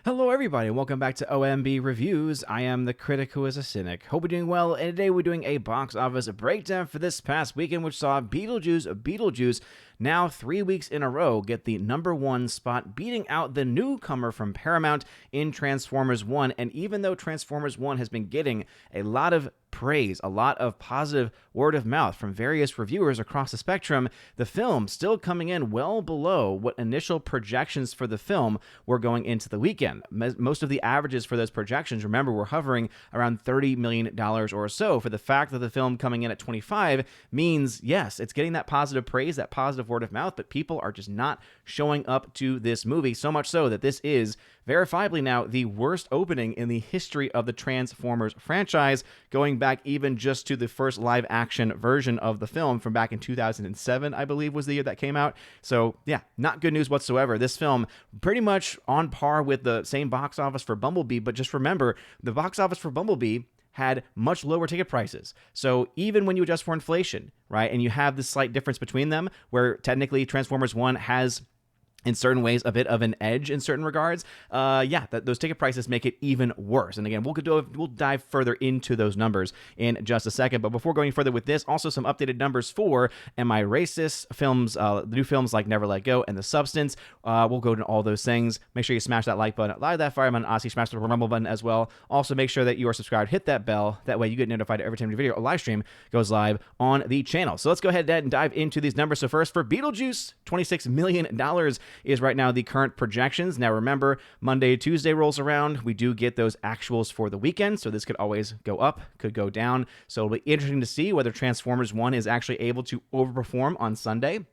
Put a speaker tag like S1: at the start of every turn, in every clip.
S1: Hello, everybody, and welcome back to OMB Reviews. I am the critic who is a cynic. Hope you're doing well, and today we're doing a box office breakdown for this past weekend, which saw Beetlejuice, now 3 weeks in a row, get the #1 spot, beating out the newcomer from Paramount in Transformers 1. And even though Transformers 1 has been getting a lot of praise, a lot of positive word of mouth from various reviewers across the spectrum, the film still coming in well below what initial projections for the film were going into the weekend. Most of the averages for those projections, remember, were hovering around $30 million or so. For the fact that the film coming in at 25 means, yes, it's getting that positive praise, that positive word of mouth, but people are just not showing up to this movie, so much so that this is verifiably now the worst opening in the history of the Transformers franchise, going back even just to the first live-action version of the film from back in 2007, I believe was the year that came out. So, yeah, not good news whatsoever. This film pretty much on par with the same box office for Bumblebee, but just remember, the box office for Bumblebee had much lower ticket prices. So even when you adjust for inflation, right, and you have this slight difference between them, where technically Transformers 1 has in certain ways a bit of an edge in certain regards, those ticket prices make it even worse. And again, we'll dive further into those numbers in just a second. But before going further with this, also some updated numbers for Am I Racist films, the new films like Never Let Go and The Substance. We'll go into all those things. Make sure you smash that like button, light that fire button, honestly smash the rumble button as well. Also make sure that you are subscribed, hit that bell. That way you get notified every time a video or live stream goes live on the channel. So let's go ahead and dive into these numbers. So first, for Beetlejuice, $26 million is right now the current projections. Now remember, Monday, Tuesday rolls around. We do get those actuals for the weekend, so this could always go up, could go down. So it'll be interesting to see whether Transformers 1 is actually able to overperform on Sunday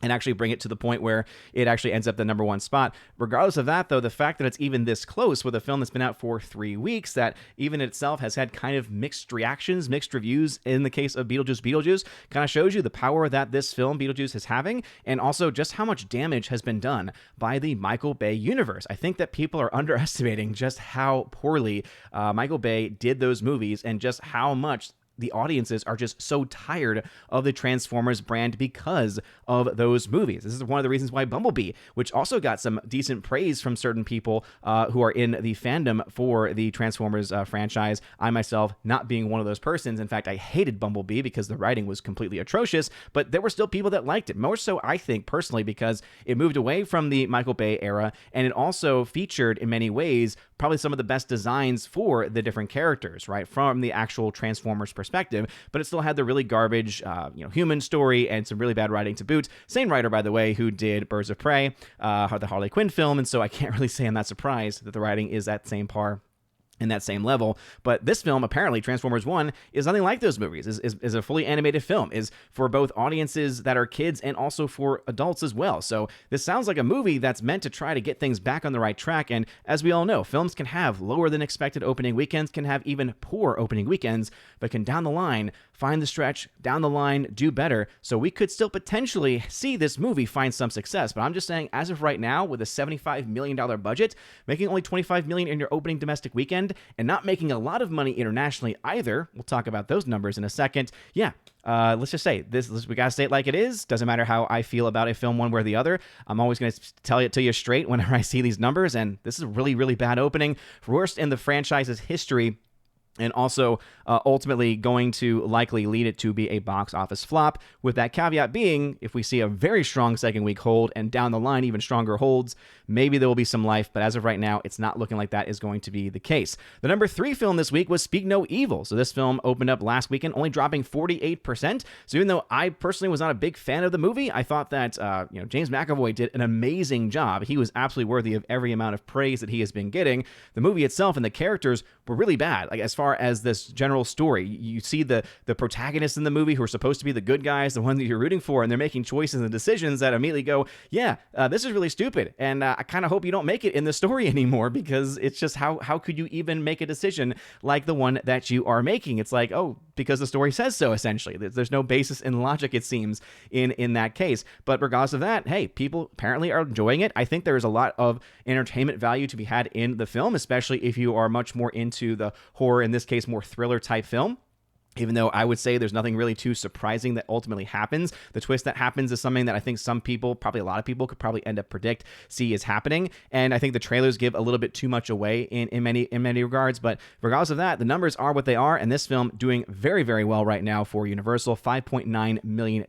S1: and actually bring it to the point where it actually ends up the #1 spot. Regardless of that, though, the fact that it's even this close with a film that's been out for 3 weeks, that even itself has had kind of mixed reactions, mixed reviews in the case of Beetlejuice, kind of shows you the power that this film, Beetlejuice, is having, and also just how much damage has been done by the Michael Bay universe. I think that people are underestimating just how poorly Michael Bay did those movies and just how much the audiences are just so tired of the Transformers brand because of those movies. This is one of the reasons why Bumblebee, which also got some decent praise from certain people who are in the fandom for the Transformers franchise, I myself not being one of those persons. In fact, I hated Bumblebee because the writing was completely atrocious, but there were still people that liked it. More so, I think, personally, because it moved away from the Michael Bay era, and it also featured, in many ways, probably some of the best designs for the different characters, right, from the actual Transformers perspective, but it still had the really garbage, human story and some really bad writing to boot. Same writer, by the way, who did Birds of Prey, the Harley Quinn film, and so I can't really say I'm not surprised that the writing is at same par in that same level. But this film, apparently, Transformers 1, is nothing like those movies, is a fully animated film, is for both audiences that are kids and also for adults as well. So this sounds like a movie that's meant to try to get things back on the right track. And as we all know, films can have lower than expected opening weekends, can have even poor opening weekends, but can down the line find the stretch, down the line do better. So we could still potentially see this movie find some success. But I'm just saying, as of right now, with a $75 million budget, making only $25 million in your opening domestic weekend, and not making a lot of money internationally either, we'll talk about those numbers in a second. Let's just say this, we gotta say it like it is. Doesn't matter how I feel about a film one way or the other. I'm always gonna tell it to you straight whenever I see these numbers, and this is a really, really bad opening, worst in the franchise's history. And also ultimately going to likely lead it to be a box office flop, with that caveat being, if we see a very strong second week hold and down the line even stronger holds, maybe there will be some life, but as of right now, it's not looking like that is going to be the case. The #3 film this week was Speak No Evil. So this film opened up last weekend, only dropping 48%. So even though I personally was not a big fan of the movie, I thought that James McAvoy did an amazing job. He was absolutely worthy of every amount of praise that he has been getting. The movie itself and the characters were really bad. Like, as far as this general story, you see the protagonists in the movie who are supposed to be the good guys, the one that you're rooting for, and they're making choices and decisions that immediately go, this is really stupid, and I kind of hope you don't make it in the story anymore, because it's just how could you even make a decision like the one that you are making? It's like, oh, because the story says so, essentially. There's no basis in logic, it seems, in that case. But regardless of that, hey, people apparently are enjoying it. I think there's a lot of entertainment value to be had in the film, especially if you are much more into the horror, in this case, more thriller type film. Even though I would say there's nothing really too surprising that ultimately happens. The twist that happens is something that I think some people, probably a lot of people, could probably end up see is happening. And I think the trailers give a little bit too much away in many regards. But regardless of that, the numbers are what they are. And this film doing very, very well right now for Universal, $5.9 million.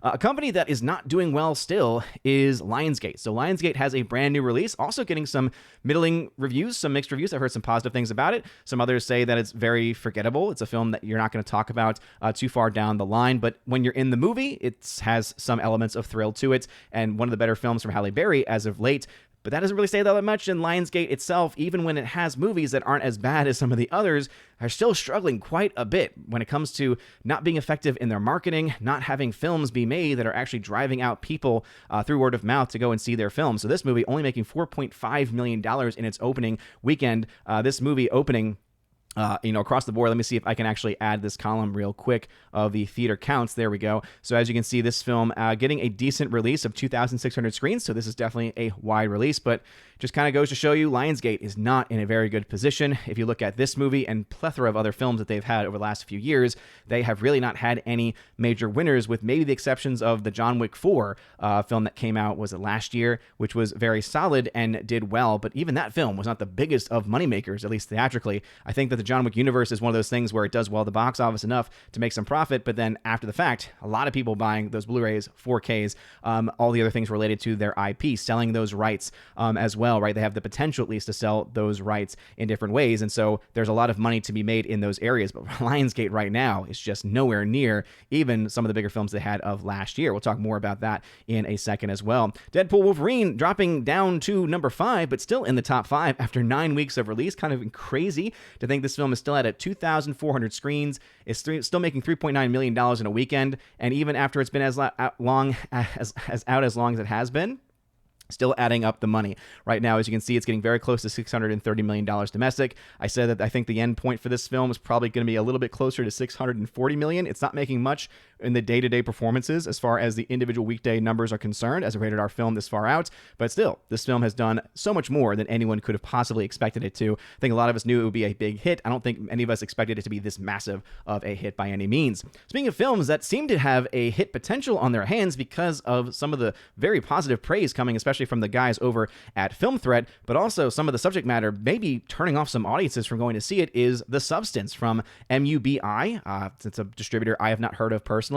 S1: A company that is not doing well still is Lionsgate. So Lionsgate has a brand new release, also getting some middling reviews, some mixed reviews. I've heard some positive things about it. Some others say that it's very forgettable. It's a film that you're not going to talk about too far down the line, but when you're in the movie, it has some elements of thrill to it, and one of the better films from Halle Berry as of late. But that doesn't really say that much. And Lionsgate itself, even when it has movies that aren't as bad as some of the others, are still struggling quite a bit when it comes to not being effective in their marketing, not having films be made that are actually driving out people through word of mouth to go and see their films. So this movie only making $4.5 million in its opening weekend. This movie opening across the board. Let me see if I can actually add this column real quick of the theater counts. There we go. So as you can see, this film getting a decent release of 2,600 screens. So this is definitely a wide release, but just kind of goes to show you Lionsgate is not in a very good position. If you look at this movie and plethora of other films that they've had over the last few years, they have really not had any major winners, with maybe the exceptions of the John Wick 4 film that came out, was it last year, which was very solid and did well. But even that film was not the biggest of moneymakers, at least theatrically. I think that the John Wick universe is one of those things where it does well at the box office enough to make some profit, but then after the fact, a lot of people buying those Blu-rays, 4Ks, all the other things related to their IP, selling those rights as well, right? They have the potential at least to sell those rights in different ways, and so there's a lot of money to be made in those areas, but Lionsgate right now is just nowhere near even some of the bigger films they had of last year. We'll talk more about that in a second as well. Deadpool Wolverine dropping down to number 5, but still in the top 5 after 9 weeks of release. Kind of crazy to think this film is still at 2,400 screens. It's still making $3.9 million in a weekend, and even after it's been as long as it has been, still adding up the money. Right now, as you can see, it's getting very close to $630 million domestic. I said that I think the end point for this film is probably going to be a little bit closer to $640 million. It's not making much in the day-to-day performances as far as the individual weekday numbers are concerned as a rated R film this far out, but still, this film has done so much more than anyone could have possibly expected it to. I think a lot of us knew it would be a big hit. I don't think any of us expected it to be this massive of a hit by any means. Speaking of films that seem to have a hit potential on their hands because of some of the very positive praise coming, especially from the guys over at Film Threat, but also some of the subject matter maybe turning off some audiences from going to see it, is The Substance from MUBI. It's a distributor I have not heard of personally.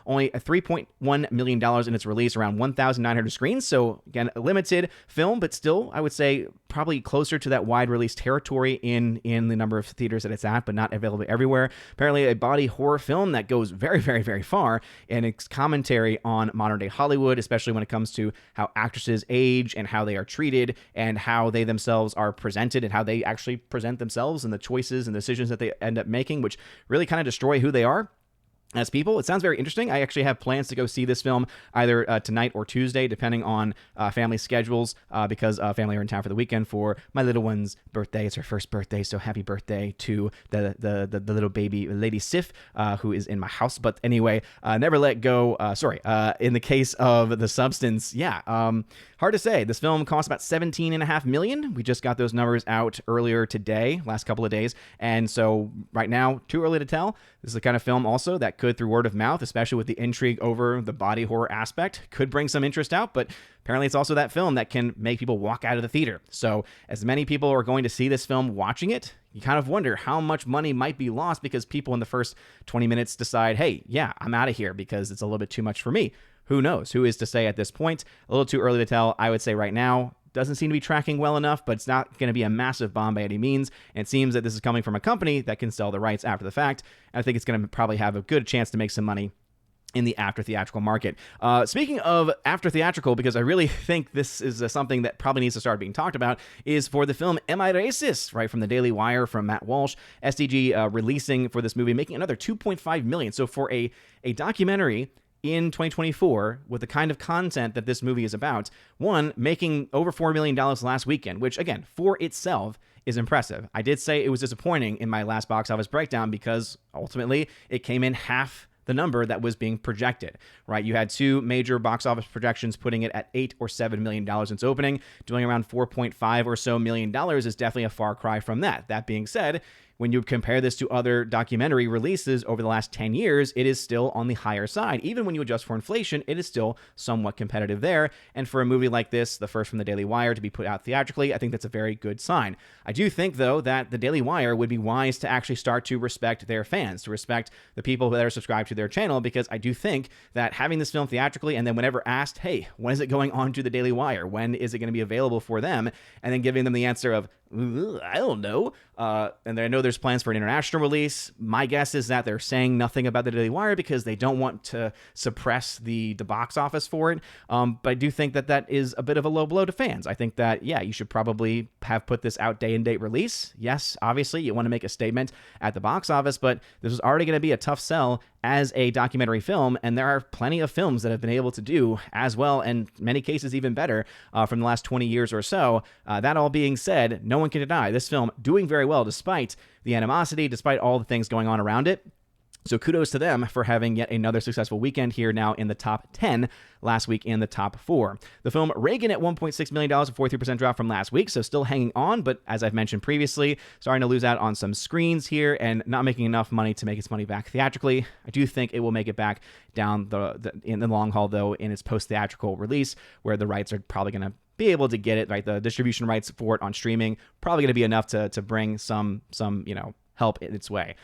S1: Only $3.1 million in its release, around 1,900 screens. So again, a limited film, but still, I would say probably closer to that wide release territory in the number of theaters that it's at, but not available everywhere. Apparently a body horror film that goes very, very, very far in its commentary on modern day Hollywood, especially when it comes to how actresses age and how they are treated and how they themselves are presented and how they actually present themselves and the choices and decisions that they end up making, which really kind of destroy who they are as people. It sounds very interesting. I actually have plans to go see this film either tonight or Tuesday, depending on family schedules, because family are in town for the weekend for my little one's birthday. It's her first birthday, so happy birthday to the little baby, Lady Sif, who is in my house. But anyway, never let go. In the case of The Substance, hard to say. This film cost about $17.5 million. We just got those numbers out earlier today, last couple of days, and so right now, too early to tell. This is the kind of film also that could, through word of mouth, especially with the intrigue over the body horror aspect, could bring some interest out, but apparently it's also that film that can make people walk out of the theater. So as many people are going to see this film watching it, you kind of wonder how much money might be lost because people in the first 20 minutes decide, hey, yeah, I'm out of here because it's a little bit too much for me. Who knows? Who is to say at this point? A little too early to tell. I would say right now, doesn't seem to be tracking well enough, but it's not going to be a massive bomb by any means. And it seems that this is coming from a company that can sell the rights after the fact. And I think it's going to probably have a good chance to make some money in the after theatrical market. Speaking of after theatrical, because I really think this is something that probably needs to start being talked about, is for the film Am I Racist? Right, from the Daily Wire, from Matt Walsh, SDG releasing for this movie, making another $2.5 million. So for a documentary in 2024 with the kind of content that this movie is about, one, making over $4 million last weekend, which again, for itself is impressive. I did say it was disappointing in my last box office breakdown because ultimately it came in half the number that was being projected, right? You had two major box office projections putting it at $8 or $7 million in its opening. Doing around $4.5 or so million is definitely a far cry from that. That being said, when you compare this to other documentary releases over the last 10 years, it is still on the higher side. Even when you adjust for inflation, it is still somewhat competitive there. And for a movie like this, the first from the Daily Wire, to be put out theatrically, I think that's a very good sign. I do think, though, that the Daily Wire would be wise to actually start to respect their fans, to respect the people that are subscribed to their channel, because I do think that having this film theatrically, and then whenever asked, hey, when is it going on to the Daily Wire? When is it going to be available for them? And then giving them the answer of, I don't know. And I know there's plans for an international release. My guess is that they're saying nothing about the Daily Wire because they don't want to suppress the box office for it. But I do think that that is a bit of a low blow to fans. I think that, yeah, you should probably have put this out day and date release. Yes, obviously, you want to make a statement at the box office, but this is already going to be a tough sell as a documentary film, and there are plenty of films that have been able to do as well, and in many cases even better, from the last 20 years or so. That all being said, no one can deny this film doing very well despite the animosity, despite all the things going on around it. So kudos to them for having yet another successful weekend here, now in the top 10, last week in the top 4. The film Reagan at $1.6 million, a 43% drop from last week, so still hanging on, but as I've mentioned previously, starting to lose out on some screens here and not making enough money to make its money back theatrically. I do think it will make it back down in the long haul, though, in its post-theatrical release, where the rights are probably going to be able to get it, right? The distribution rights for it on streaming, probably going to be enough to bring some help in its way.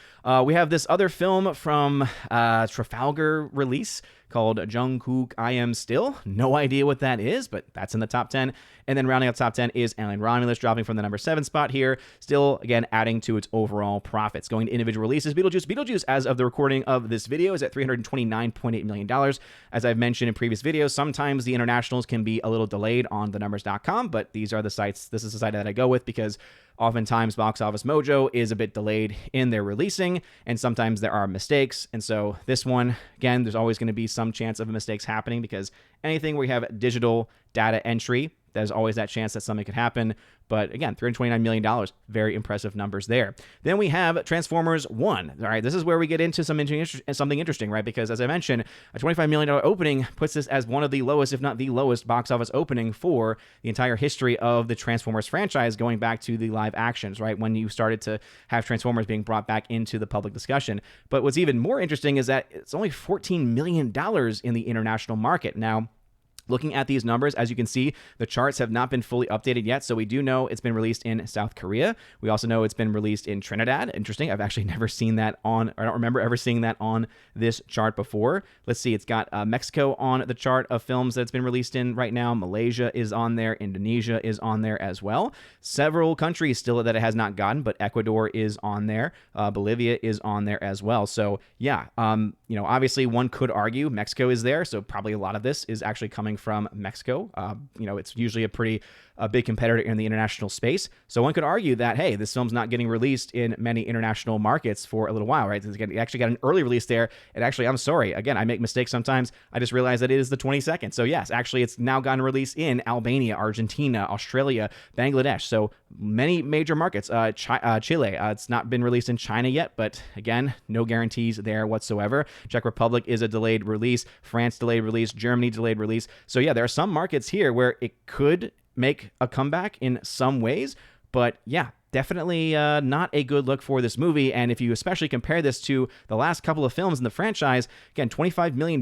S1: We have this other film from Trafalgar release called Jungkook I Am Still. No idea what that is, but that's in the top 10. And then rounding out top 10 is Alien Romulus, dropping from the number 7 spot here. Still, again, adding to its overall profits. Going to individual releases, Beetlejuice, as of the recording of this video, is at $329.8 million. As I've mentioned in previous videos, sometimes the internationals can be a little delayed on thenumbers.com, but these are the sites, this is the site that I go with because oftentimes Box Office Mojo is a bit delayed in their releasing, and sometimes there are mistakes. And so this one, again, there's always going to be some chance of mistakes happening because anything where you have digital data entry, there's always that chance that something could happen. But again, $329 million, very impressive numbers there. Then we have Transformers 1. All right, this is where we get into something interesting, right? Because as I mentioned, a $25 million opening puts this as one of the lowest, if not the lowest, box office opening for the entire history of the Transformers franchise, going back to the live actions, right? When you started to have Transformers being brought back into the public discussion. But what's even more interesting is that it's only $14 million in the international market. Now, looking at these numbers, as you can see, the charts have not been fully updated yet, so we do know it's been released in South Korea. We also know it's been released in Trinidad. Interesting. I've actually never seen that on, I don't remember ever seeing that on this chart before. Let's see, it's got Mexico on the chart of films that's been released in right now. Malaysia is on there. Indonesia is on there as well. Several countries still that it has not gotten, but Ecuador is on there. Bolivia is on there as well. So yeah, obviously one could argue Mexico is there, so probably a lot of this is actually coming from Mexico. It's usually a big competitor in the international space. So one could argue that, hey, this film's not getting released in many international markets for a little while, right? It actually got an early release there. And actually, I'm sorry, again, I make mistakes sometimes. I just realized that it is the 22nd. So yes, actually, it's now gotten released in Albania, Argentina, Australia, Bangladesh. So many major markets. Chile, it's not been released in China yet, but again, no guarantees there whatsoever. Czech Republic is a delayed release. France delayed release. Germany delayed release. So yeah, there are some markets here where it could make a comeback in some ways, but yeah, definitely not a good look for this movie. And if you especially compare this to the last couple of films in the franchise, again, $25 million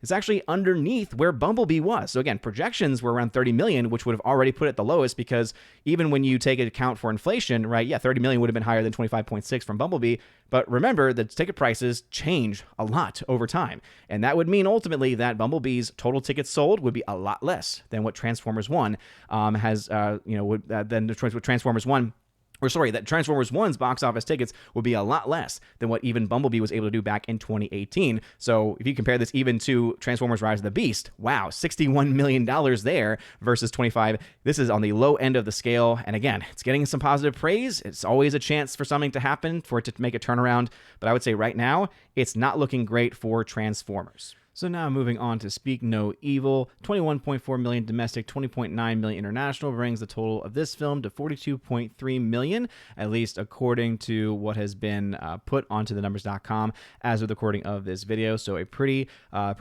S1: is actually underneath where Bumblebee was. So again, projections were around $30 million, which would have already put it the lowest, because even when you take into account for inflation, right, yeah, $30 million would have been higher than 25.6 from Bumblebee. But remember, the ticket prices change a lot over time. And that would mean ultimately that Bumblebee's total tickets sold would be a lot less than what Transformers 1 Transformers 1 that Transformers 1's box office tickets would be a lot less than what even Bumblebee was able to do back in 2018. So if you compare this even to Transformers Rise of the Beast, wow, $61 million there versus 25. This is on the low end of the scale. And again, it's getting some positive praise. It's always a chance for something to happen, for it to make a turnaround. But I would say right now, it's not looking great for Transformers. So now moving on to Speak No Evil, 21.4 million domestic, 20.9 million international, brings the total of this film to 42.3 million, at least according to what has been put onto the numbers.com as of the recording of this video. So a pretty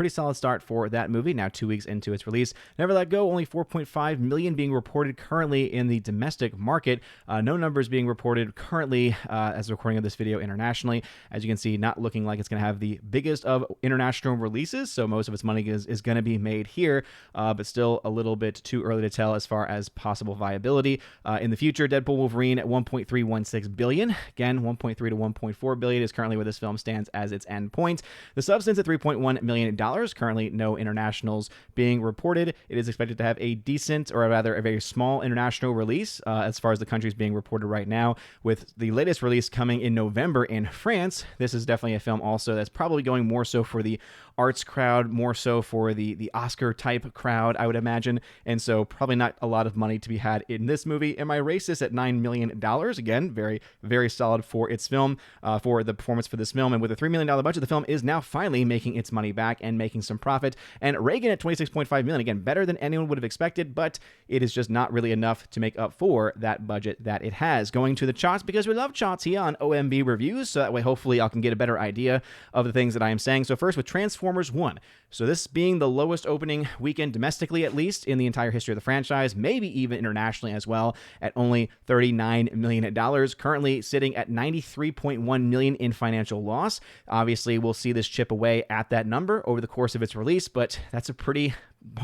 S1: solid start for that movie, now 2 weeks into its release. Never Let Go, only 4.5 million being reported currently in the domestic market. No numbers being reported currently as the recording of this video internationally. As you can see, not looking like it's going to have the biggest of international releases, so most of its money is going to be made here, but still a little bit too early to tell as far as possible viability. In the future, Deadpool Wolverine at 1.316 billion. Again, 1.3 to 1.4 billion is currently where this film stands as its end point. The Substance at $3.1 million. Currently, no internationals being reported. It is expected to have a decent, or rather a very small international release as far as the countries being reported right now, with the latest release coming in November in France. This is definitely a film also that's probably going more so for the arts crowd, more so for the Oscar type crowd, I would imagine, and so probably not a lot of money to be had in this movie. Am I racist at $9 million? Again, very solid for its film, for the performance for this film, and with a $3 million budget, the film is now finally making its money back and making some profit. And Reagan at 26.5 million, again, better than anyone would have expected, but it is just not really enough to make up for that budget that it has. Going to the charts, because we love charts here on OMB Reviews, so that way hopefully I can get a better idea of the things that I am saying. So first with Transformers 1. So this being the lowest opening weekend domestically, at least in the entire history of the franchise, maybe even internationally as well, at only $39 million. Currently sitting at $93.1 million in financial loss. Obviously, we'll see this chip away at that number over the course of its release, but that's a pretty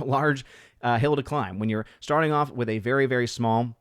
S1: large hill to climb when you're starting off with a very small,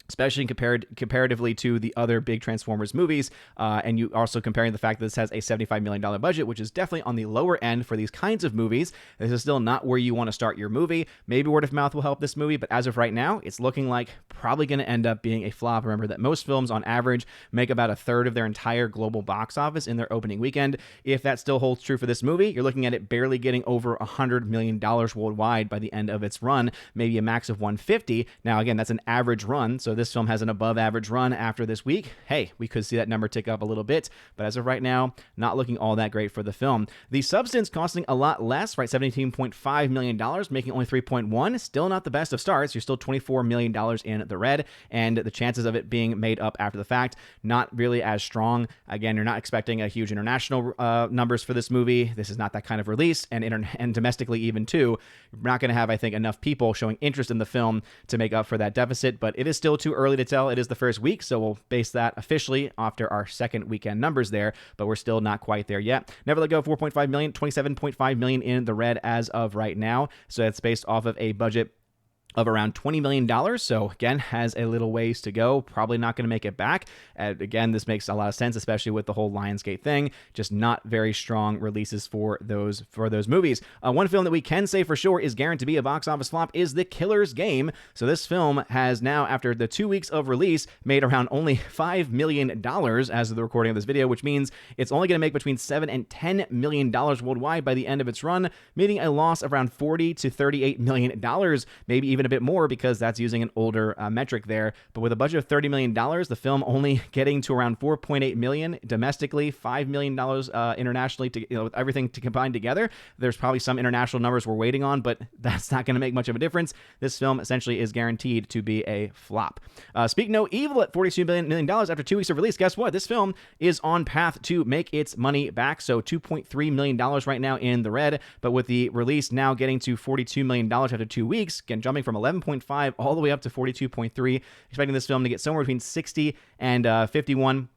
S1: especially comparatively to the other big Transformers movies, and you also comparing the fact that this has a $75 million budget, which is definitely on the lower end for these kinds of movies. This is still not where you want to start your movie. Maybe word of mouth will help this movie, but as of right now, it's looking like probably going to end up being a flop. Remember that most films on average make about a third of their entire global box office in their opening weekend. If that still holds true for this movie, you're looking at it barely getting over $100 million worldwide by the end of its run, maybe a max of 150. Now, again, that's an average run, so this film has an above average run after this week. Hey, we could see that number tick up a little bit, but as of right now, not looking all that great for the film. The Substance costing a lot less, right? $17.5 million, making only 3.1. Still not the best of starts. You're still $24 million in the red, and the chances of it being made up after the fact, not really as strong. Again, you're not expecting a huge international numbers for this movie. This is not that kind of release, and domestically even too, you're not going to have, I think, enough people showing interest in the film to make up for that deficit, but it is still too early to tell. It is the first week, so we'll base that officially after our second weekend numbers there, but we're still not quite there yet. Never Let Go, 4.5 million, 27.5 million in the red as of right now, so that's based off of a budget of around $20 million. So again, has a little ways to go. Probably not going to make it back. Again, this makes a lot of sense, especially with the whole Lionsgate thing. Just not very strong releases for those movies. One film that we can say for sure is guaranteed to be a box office flop is The Killer's Game. So this film has now, after the 2 weeks of release, made around only $5 million as of the recording of this video, which means it's only going to make between $7 and $10 million worldwide by the end of its run, meaning a loss of around $40 to $38 million, maybe even a bit more because that's using an older metric there. But with a budget of $30 million, the film only getting to around $4.8 million domestically, $5 million internationally, with everything to combine together. There's probably some international numbers we're waiting on, but that's not going to make much of a difference. This film essentially is guaranteed to be a flop. Speak No Evil at $42 million after 2 weeks of release. Guess what? This film is on path to make its money back. So $2.3 million right now in the red, but with the release now getting to $42 million after 2 weeks, again, jumping from 11.5 all the way up to 42.3, expecting this film to get somewhere between 60 and 51.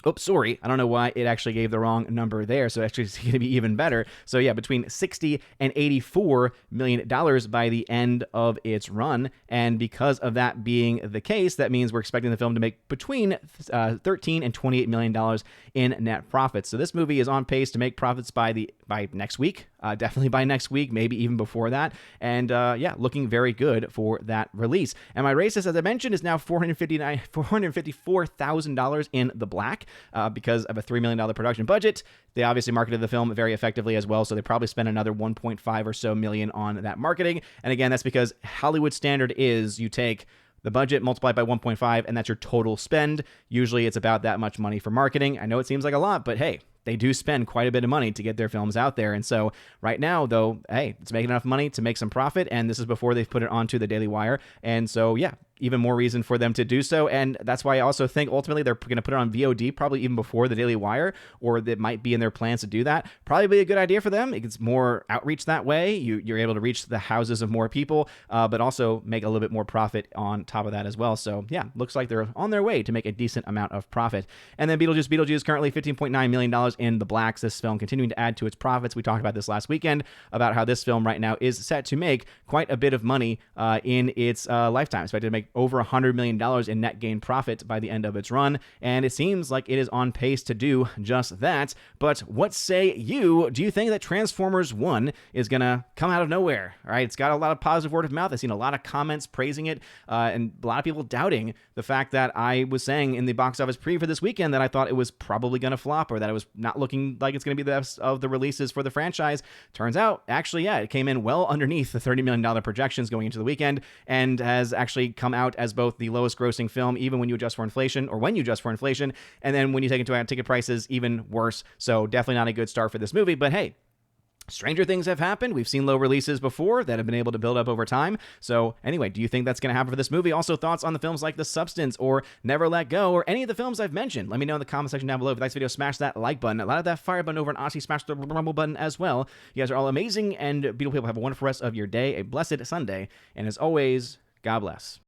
S1: Oops, sorry. I don't know why it actually gave the wrong number there. So actually it's going to be even better. So yeah, between $60 and $84 million by the end of its run. And because of that being the case, that means we're expecting the film to make between $13 and $28 million in net profits. So this movie is on pace to make profits by next week. Definitely by next week, maybe even before that. And yeah, looking very good for that release. And my racist, as I mentioned, is now $454,000 in the black because of a $3 million production budget. They obviously marketed the film very effectively as well, so they probably spent another 1.5 or so million on that marketing. And again, that's because Hollywood standard is you take the budget multiplied by 1.5, and that's your total spend. Usually it's about that much money for marketing. I know it seems like a lot, but hey, they do spend quite a bit of money to get their films out there. And so right now, though, hey, it's making enough money to make some profit. And this is before they've put it onto the Daily Wire. And so, yeah, even more reason for them to do so. And that's why I also think ultimately they're going to put it on VOD probably even before the Daily Wire, or that might be in their plans to do that. Probably be a good idea for them. It gets more outreach that way. You're able to reach the houses of more people, but also make a little bit more profit on top of that as well. So yeah, looks like they're on their way to make a decent amount of profit. And then Beetlejuice currently $15.9 million in the blacks. This film continuing to add to its profits. We talked about this last weekend about how this film right now is set to make quite a bit of money in its lifetime. Expected to make over $100 million in net gain profit by the end of its run, and it seems like it is on pace to do just that. But what say you? Do you think that Transformers 1 is going to come out of nowhere? All right, it's got a lot of positive word of mouth. I've seen a lot of comments praising it, and a lot of people doubting the fact that I was saying in the box office preview for this weekend that I thought it was probably going to flop, or that it was not looking like it's going to be the best of the releases for the franchise. Turns out, actually, yeah, it came in well underneath the $30 million projections going into the weekend, and has actually come out as both the lowest grossing film, even when you adjust for inflation, or when you adjust for inflation, and then when you take into account ticket prices, even worse. So definitely not a good start for this movie, but hey, stranger things have happened. We've seen low releases before that have been able to build up over time. So anyway, do you think that's going to happen for this movie? Also, thoughts on the films like The Substance or Never Let Go, or any of the films I've mentioned? Let me know in the comment section down below. If you like this video, smash that like button. A lot of that fire button over on Aussie, smash the rumble button as well. You guys are all amazing and beautiful people. Have a wonderful rest of your day, a blessed Sunday, and as always, God bless.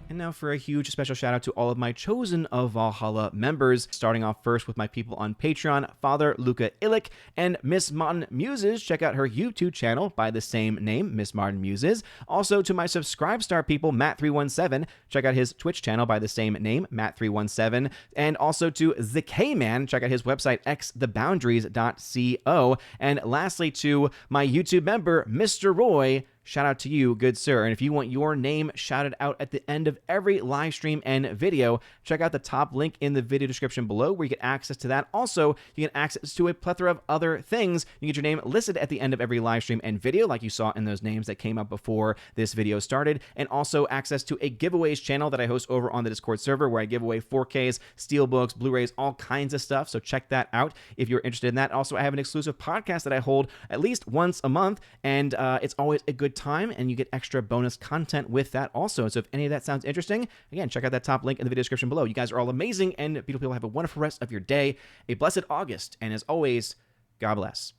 S1: Now for a huge special shout out to all of my Chosen of Valhalla members, starting off first with my people on Patreon, Father Luca Illick and Miss Martin Muses. Check out her YouTube channel by the same name, Miss Martin Muses. Also to my Subscribe Star people, Matt317. Check out his Twitch channel by the same name, Matt317. And also to the K-Man. Check out his website, xtheboundaries.co. And lastly to my YouTube member, Mr. Roy. Shout out to you, good sir. And if you want your name shouted out at the end of every live stream and video, check out the top link in the video description below where you get access to that. Also, you get access to a plethora of other things. You get your name listed at the end of every live stream and video, like you saw in those names that came up before this video started. And also access to a giveaways channel that I host over on the Discord server where I give away 4Ks, Steelbooks, Blu-rays, all kinds of stuff. So check that out if you're interested in that. Also, I have an exclusive podcast that I hold at least once a month, and it's always a good time, and you get extra bonus content with that also. So if any of that sounds interesting, again, check out that top link in the video description below. You guys are all amazing and beautiful people. Have a wonderful rest of your day, a blessed August, and as always, God bless.